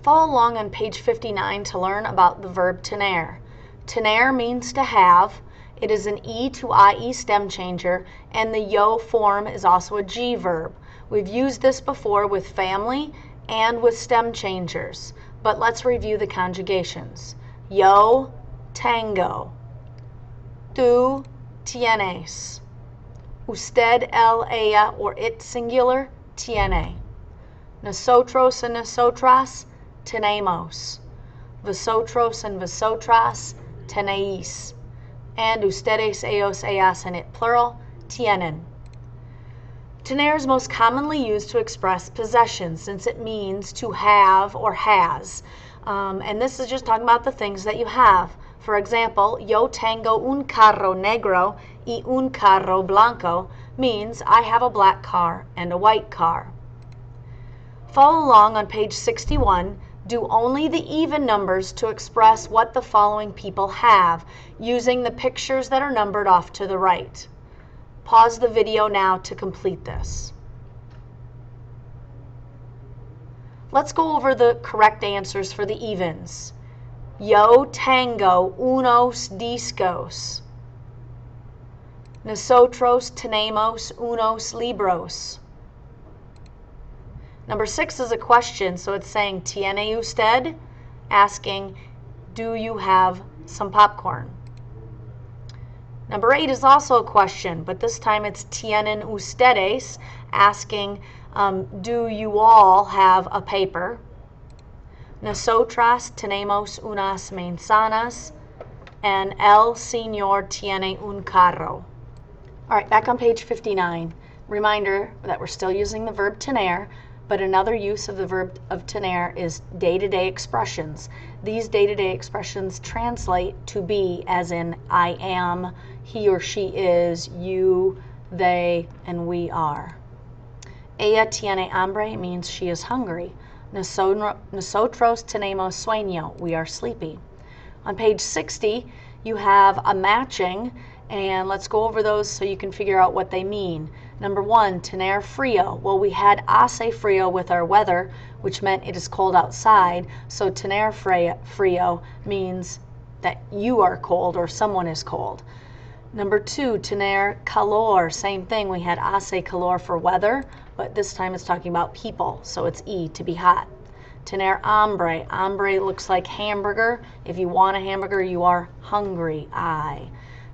Follow along on page 59 to learn about the verb tener. Tener means to have. It is an E to IE stem changer, and the yo form is also a G verb. We've used this before with family and with stem changers, but let's review the conjugations. Yo tengo. Tú tienes. Usted, él, ella, or it singular, tiene. Nosotros and nosotras, tenemos. Vosotros and vosotras, tenéis. And ustedes, ellos, ellas, and it plural, tienen. Tener is most commonly used to express possession since it means to have or has. And this is just talking about the things that you have. For example, yo tengo un carro negro y un carro blanco means I have a black car and a white car. Follow along on page 61. Do only the even numbers to express what the following people have, using the pictures that are numbered off to the right. Pause the video now to complete this. Let's go over the correct answers for the evens. Yo tengo unos discos. Nosotros tenemos unos libros. Number 6 is a question, so it's saying, ¿Tiene usted? Asking, do you have some popcorn? Number 8 is also a question, but this time it's ¿Tienen ustedes? Asking, do you all have a paper? Nosotras tenemos unas manzanas, and el señor tiene un carro. All right, back on page 59. Reminder that we're still using the verb tener, but another use of the verb of tener is day-to-day expressions. These day-to-day expressions translate to be as in I am, he or she is, you, they, and we are. Ella tiene hambre means she is hungry. Nosotros tenemos sueño, we are sleepy. On page 60, you have a matching, and let's go over those so you can figure out what they mean. Number 1, tener frío. Well, we had hace frío with our weather, which meant it is cold outside, so tener frío means that you are cold or someone is cold. Number 2, tener calor, same thing. We had hace calor for weather, but this time it's talking about people, so it's E, to be hot. Tener hambre. Hambre looks like hamburger. If you want a hamburger, you are hungry, I.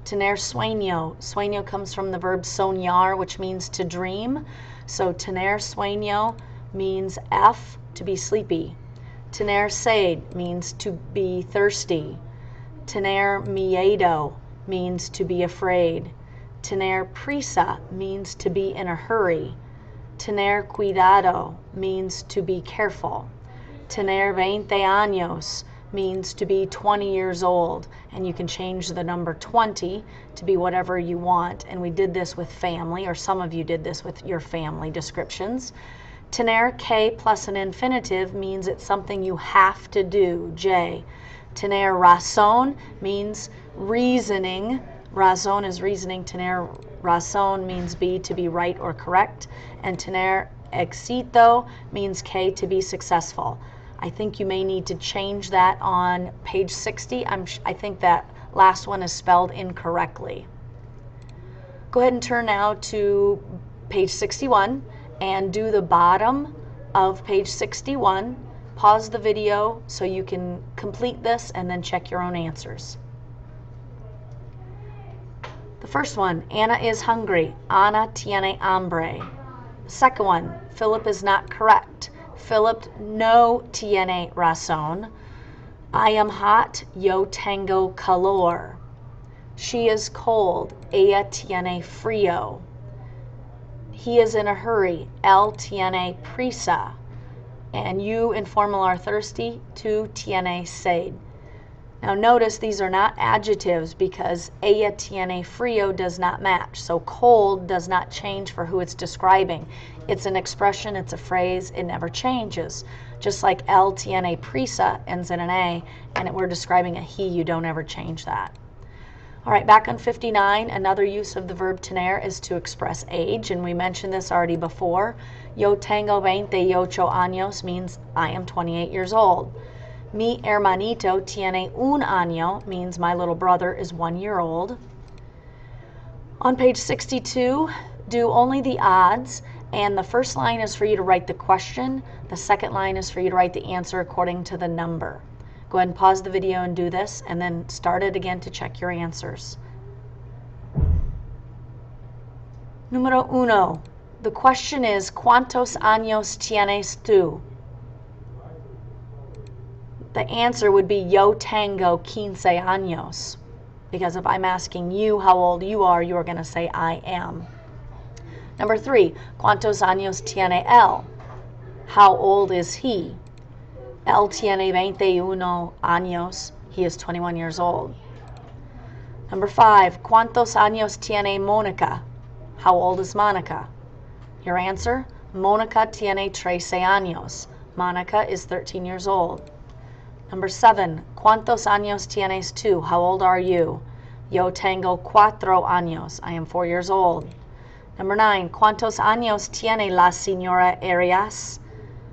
Tener sueño. Sueño comes from the verb soñar, which means to dream. So tener sueño means F, to be sleepy. Tener sed means to be thirsty. Tener miedo means to be afraid. Tener prisa means to be in a hurry. Tener cuidado means to be careful. Tener 20 años means to be 20 years old, and you can change the number 20 to be whatever you want. And we did this with family, or some of you did this with your family descriptions. Tener que plus an infinitive means it's something you have to do, J. Tener razón means reasoning. Razón is reasoning. Tener razón means B, to be right or correct. And tener éxito means K, to be successful. I think you may need to change that on page 60. I think that last one is spelled incorrectly. Go ahead and turn now to page 61 and do the bottom of page 61. Pause the video so you can complete this and then check your own answers. The first one, Anna is hungry. Ana tiene hambre. The second one, Philip is not correct. Philip no tiene razón. I am hot. Yo tengo calor. She is cold. Ella tiene frío. He is in a hurry. Él tiene prisa. And you, informal, are thirsty. Tú tienes sed. Now notice these are not adjectives because ella tiene frío does not match. So cold does not change for who it's describing. It's an expression, it's a phrase, it never changes. Just like él tiene prisa ends in an A, and we're describing a he, you don't ever change that. All right, back on 59, another use of the verb tener is to express age, and we mentioned this already before. Yo tengo 28 años means I am 28 years old. Mi hermanito tiene un año means my little brother is 1 year old. On page 62, do only the odds, and the first line is for you to write the question. The second line is for you to write the answer according to the number. Go ahead and pause the video and do this, and then start it again to check your answers. Número uno. The question is, ¿Cuántos años tienes tú? The answer would be, Yo tengo 15 años. Because if I'm asking you how old you are going to say, I am. Number 3, ¿Cuántos años tiene él? How old is he? Él tiene 21 años. He is 21 years old. Number 5, ¿Cuántos años tiene Mónica? How old is Monica? Your answer, Mónica tiene 13 años. Monica is 13 years old. Number 7, ¿Cuántos años tienes tú? How old are you? Yo tengo 4 años. I am 4 years old. Number 9, ¿Cuántos años tiene la señora Arias?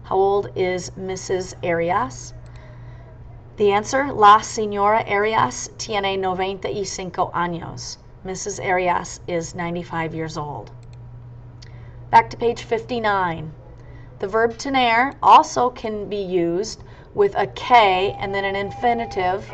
How old is Mrs. Arias? The answer, la señora Arias tiene 95 años. Mrs. Arias is 95 years old. Back to page 59. The verb tener also can be used with a K and then an infinitive.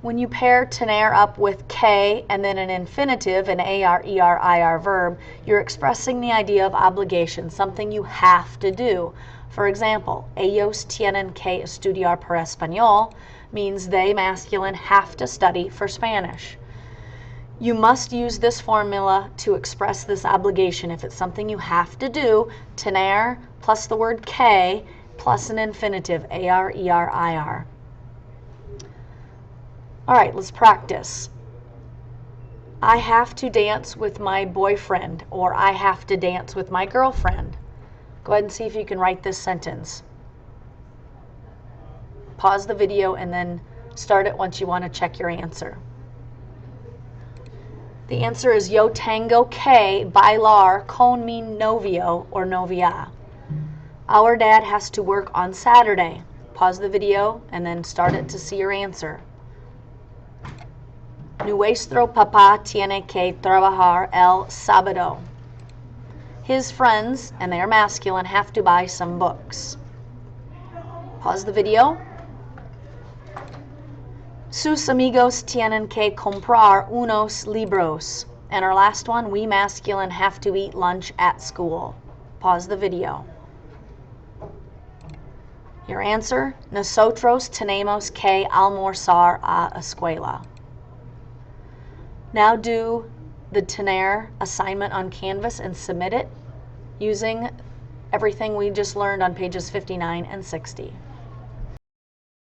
When you pair tener up with K and then an infinitive, an AR-ER-IR verb, you're expressing the idea of obligation, something you have to do. For example, ellos tienen que estudiar para español means they, masculine, have to study for Spanish. You must use this formula to express this obligation. If it's something you have to do, tener plus the word K plus an infinitive, AR-ER-IR. All right, let's practice. I have to dance with my boyfriend, or I have to dance with my girlfriend. Go ahead and see if you can write this sentence. Pause the video and then start it once you want to check your answer. The answer is Yo tengo que bailar con mi novio or novia. Our dad has to work on Saturday. Pause the video and then start it to see your answer. Nuestro papá tiene que trabajar el sábado. His friends, and they are masculine, have to buy some books. Pause the video. Sus amigos tienen que comprar unos libros. And our last one, we masculine have to eat lunch at school. Pause the video. Your answer, nosotros tenemos que almorzar a escuela. Now do the tener assignment on Canvas and submit it using everything we just learned on pages 59 and 60.